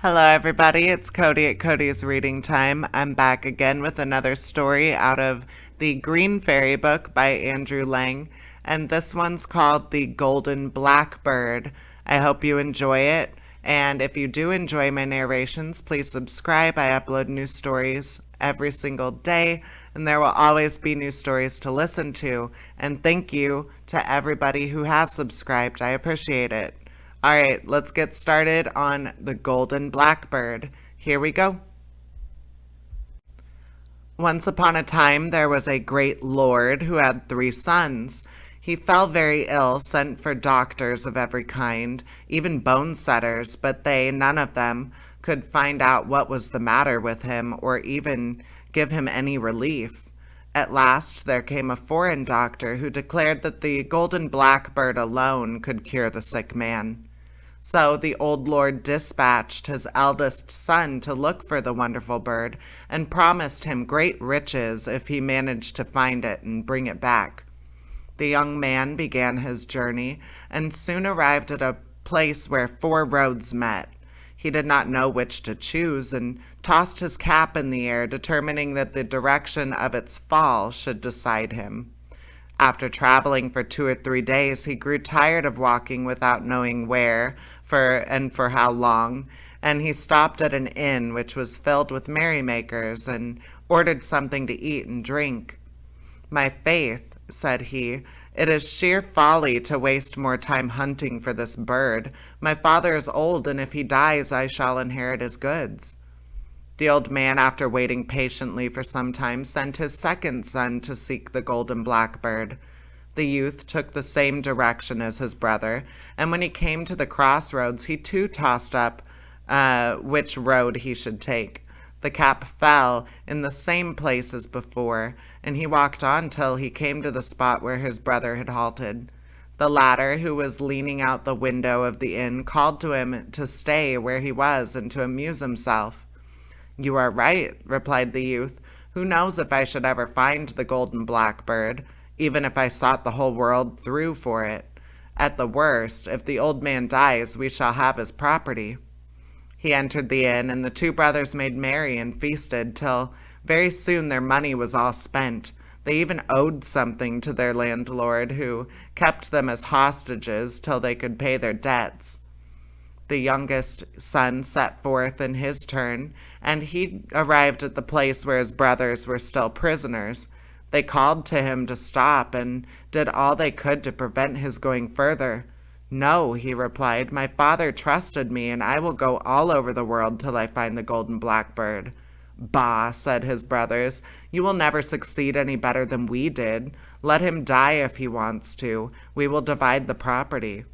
Hello, everybody. It's Cody at Cody's Reading Time. I'm back again with another story out of the Green Fairy book by Andrew Lang, and this one's called The Golden Blackbird. I hope you enjoy it, and if you do enjoy my narrations, please subscribe. I upload new stories every single day, and there will always be new stories to listen to. And thank you to everybody who has subscribed. I appreciate it. All right, let's get started on The Golden Blackbird. Here we go. Once upon a time, there was a great lord who had 3 sons. He fell very ill, sent for doctors of every kind, even bone setters, but they, none of them, could find out what was the matter with him or even give him any relief. At last, there came a foreign doctor who declared that the golden blackbird alone could cure the sick man. So the old lord dispatched his eldest son to look for the wonderful bird and promised him great riches if he managed to find it and bring it back. The young man began his journey and soon arrived at a place where 4 roads met. He did not know which to choose and tossed his cap in the air, determining that the direction of its fall should decide him. After traveling for 2 or 3 days, he grew tired of walking without knowing where for how long, and he stopped at an inn which was filled with merrymakers and ordered something to eat and drink. "My faith," said he, "it is sheer folly to waste more time hunting for this bird. My father is old, and if he dies, I shall inherit his goods." The old man, after waiting patiently for some time, sent his second son to seek the golden blackbird. The youth took the same direction as his brother, and when he came to the crossroads, he too tossed up which road he should take. The cap fell in the same place as before, and he walked on till he came to the spot where his brother had halted. The latter, who was leaning out the window of the inn, called to him to stay where he was and to amuse himself. "You are right," replied the youth. "Who knows if I should ever find the golden blackbird, even if I sought the whole world through for it. At the worst, if the old man dies, we shall have his property." He entered the inn, and the 2 brothers made merry and feasted till very soon their money was all spent. They even owed something to their landlord, who kept them as hostages till they could pay their debts. The youngest son set forth in his turn, and he arrived at the place where his brothers were still prisoners. They called to him to stop and did all they could to prevent his going further. "No," he replied, "my father trusted me, and I will go all over the world till I find the golden blackbird." "Bah," said his brothers, "you will never succeed any better than we did. Let him die if he wants to. We will divide the property."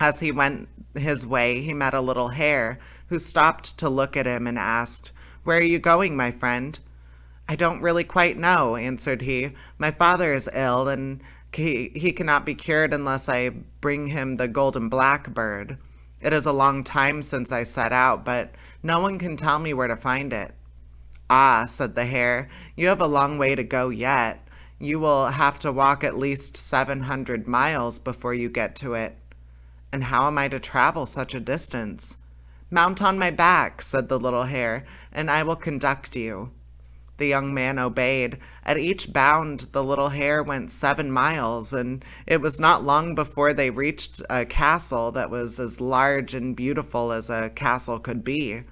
As he went his way, he met a little hare, who stopped to look at him and asked, "Where are you going, my friend?" "I don't really quite know," answered he. "My father is ill, and he cannot be cured unless I bring him the golden blackbird. It is a long time since I set out, but no one can tell me where to find it." "Ah," said the hare, "you have a long way to go yet. You will have to walk at least 700 miles before you get to it." "And how am I to travel such a distance?" "Mount on my back," said the little hare, "and I will conduct you." The young man obeyed. At each bound, the little hare went 7 miles, and it was not long before they reached a castle that was as large and beautiful as a castle could be.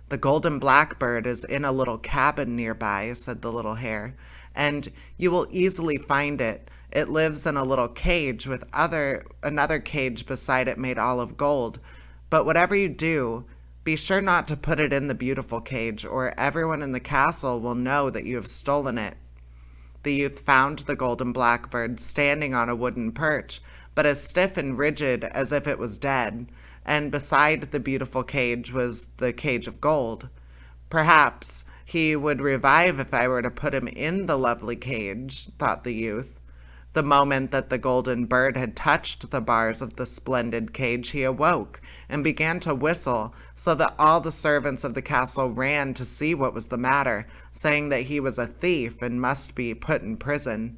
"The golden blackbird is in a little cabin nearby," said the little hare, "and you will easily find it. It lives in a little cage with another cage beside it made all of gold. But whatever you do, be sure not to put it in the beautiful cage, or everyone in the castle will know that you have stolen it." The youth found the golden blackbird standing on a wooden perch, but as stiff and rigid as if it was dead, and beside the beautiful cage was the cage of gold. "Perhaps he would revive if I were to put him in the lovely cage," thought the youth. The moment that the golden bird had touched the bars of the splendid cage, he awoke and began to whistle, so that all the servants of the castle ran to see what was the matter, saying that he was a thief and must be put in prison.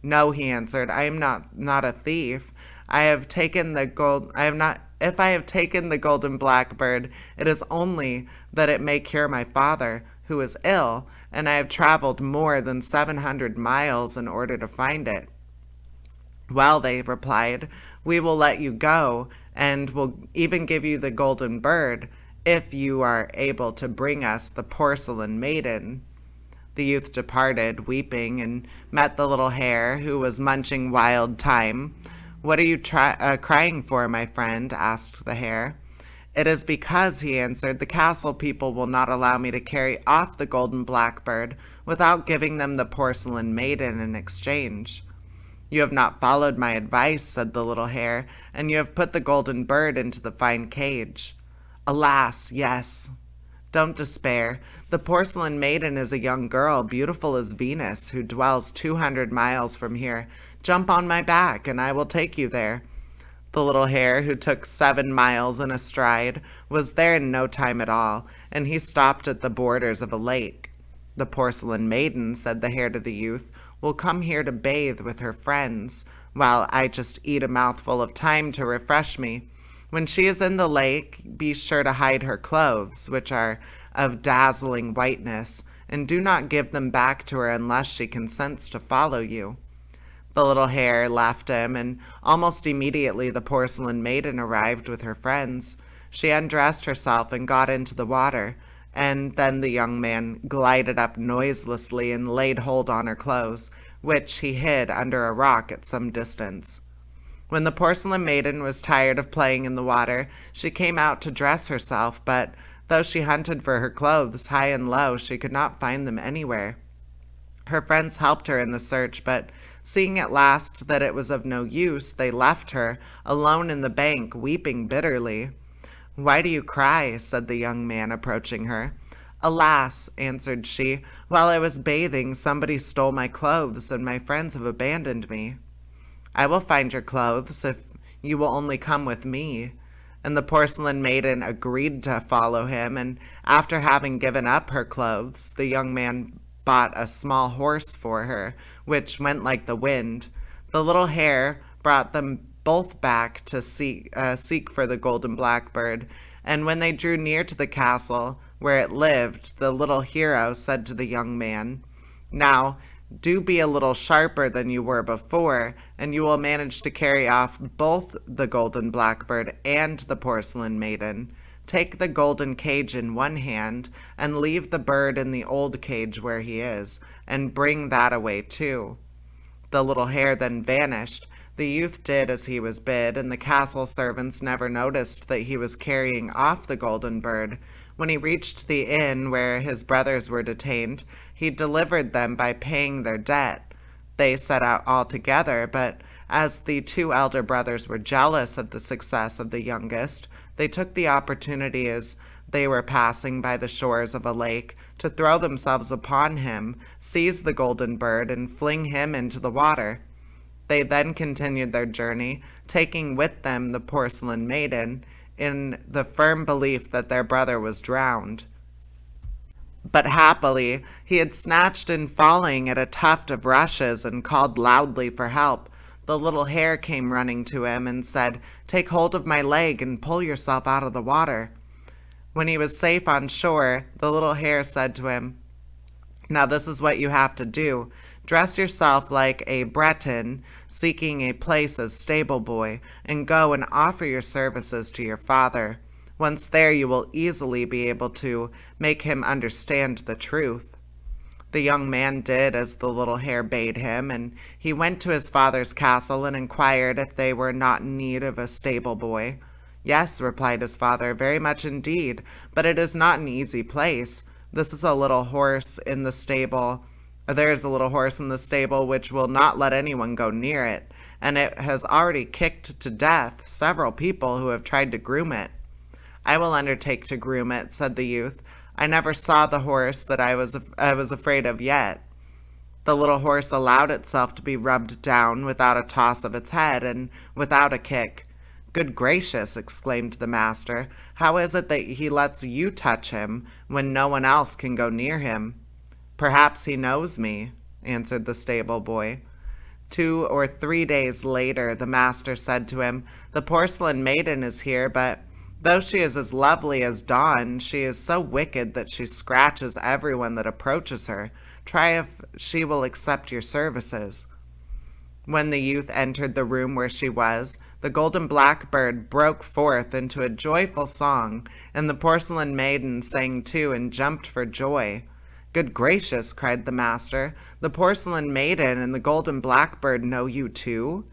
"No," he answered, "I am not a thief. I have taken the gold I have not if I have taken the golden blackbird, it is only that it may cure my father, who is ill, and I have traveled more than 700 miles in order to find it. Well, they replied, we will let you go, and will even give you the golden bird, if you are able to bring us the porcelain maiden. The youth departed, weeping, and met the little hare, who was munching wild thyme. What are you crying for, my friend? Asked the hare. It is because, he answered, the castle people will not allow me to carry off the golden blackbird without giving them the porcelain maiden in exchange. You have not followed my advice, said the little hare, and you have put the golden bird into the fine cage. Alas, yes. Don't despair. The porcelain maiden is a young girl, beautiful as Venus, who dwells 200 miles from here. Jump on my back, and I will take you there. The little hare, who took 7 miles in a stride, was there in no time at all, and he stopped at the borders of a lake. The porcelain maiden, said the hare to the youth, will come here to bathe with her friends, while I just eat a mouthful of thyme to refresh me. When she is in the lake, be sure to hide her clothes, which are of dazzling whiteness, and do not give them back to her unless she consents to follow you. The little hare left him, and almost immediately the porcelain maiden arrived with her friends. She undressed herself and got into the water, and then the young man glided up noiselessly and laid hold on her clothes, which he hid under a rock at some distance. When the porcelain maiden was tired of playing in the water, she came out to dress herself, but though she hunted for her clothes high and low, she could not find them anywhere. Her friends helped her in the search, but seeing at last that it was of no use, they left her alone in the bank, weeping bitterly. Why do you cry? Said the young man, approaching her. Alas, answered she, while I was bathing, somebody stole my clothes, and my friends have abandoned me. I will find your clothes if you will only come with me. And the porcelain maiden agreed to follow him, and after having given up her clothes, the young man bought a small horse for her, which went like the wind. The little hare brought them both back to seek for the golden blackbird, and when they drew near to the castle where it lived, the little hero said to the young man, Now, do be a little sharper than you were before, and you will manage to carry off both the golden blackbird and the porcelain maiden. Take the golden cage in one hand, and leave the bird in the old cage where he is, and bring that away too. The little hare then vanished. The youth did as he was bid, and the castle servants never noticed that he was carrying off the golden bird. When he reached the inn where his brothers were detained, he delivered them by paying their debt. They set out all together, but as the 2 elder brothers were jealous of the success of the youngest, they took the opportunity as they were passing by the shores of a lake to throw themselves upon him, seize the golden bird, and fling him into the water. They then continued their journey, taking with them the porcelain maiden, in the firm belief that their brother was drowned. But happily, he had snatched in falling at a tuft of rushes and called loudly for help. The little hare came running to him and said, Take hold of my leg and pull yourself out of the water. When he was safe on shore, the little hare said to him, Now this is what you have to do. Dress yourself like a Breton seeking a place as stable boy, and go and offer your services to your father. Once there, you will easily be able to make him understand the truth. The young man did as the little hare bade him, and he went to his father's castle and inquired if they were not in need of a stable boy. Yes, replied his father, very much indeed, but it is not an easy place. There is a little horse in the stable which will not let anyone go near it, and it has already kicked to death several people who have tried to groom it. I will undertake to groom it, said the youth. I never saw the horse that I was afraid of yet. The little horse allowed itself to be rubbed down without a toss of its head and without a kick. Good gracious, exclaimed the master, how is it that he lets you touch him when no one else can go near him? Perhaps he knows me, answered the stable boy. 2 or 3 days later, the master said to him, "The porcelain maiden is here, but though she is as lovely as dawn, she is so wicked that she scratches everyone that approaches her. Try if she will accept your services." When the youth entered the room where she was, the golden blackbird broke forth into a joyful song, and the porcelain maiden sang too and jumped for joy. "Good gracious," cried the master, "the porcelain maiden and the golden blackbird know you too?"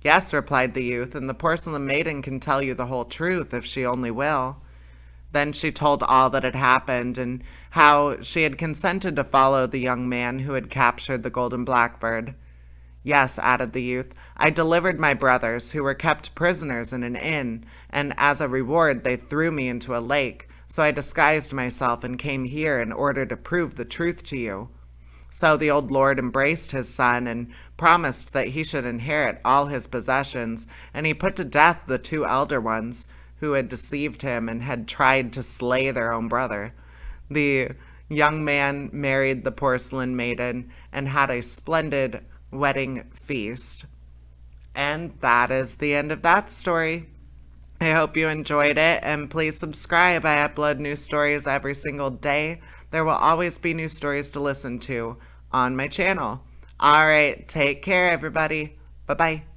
"Yes," replied the youth, "and the porcelain maiden can tell you the whole truth if she only will." Then she told all that had happened, and how she had consented to follow the young man who had captured the golden blackbird. "Yes," added the youth, "I delivered my brothers, who were kept prisoners in an inn, and as a reward they threw me into a lake, so I disguised myself and came here in order to prove the truth to you." So the old lord embraced his son and promised that he should inherit all his possessions, and he put to death the 2 elder ones, who had deceived him and had tried to slay their own brother. The young man married the porcelain maiden and had a splendid wedding feast. And that is the end of that story. I hope you enjoyed it, and please subscribe. I upload new stories every single day. There will always be new stories to listen to on my channel. All right, take care, everybody. Bye-bye.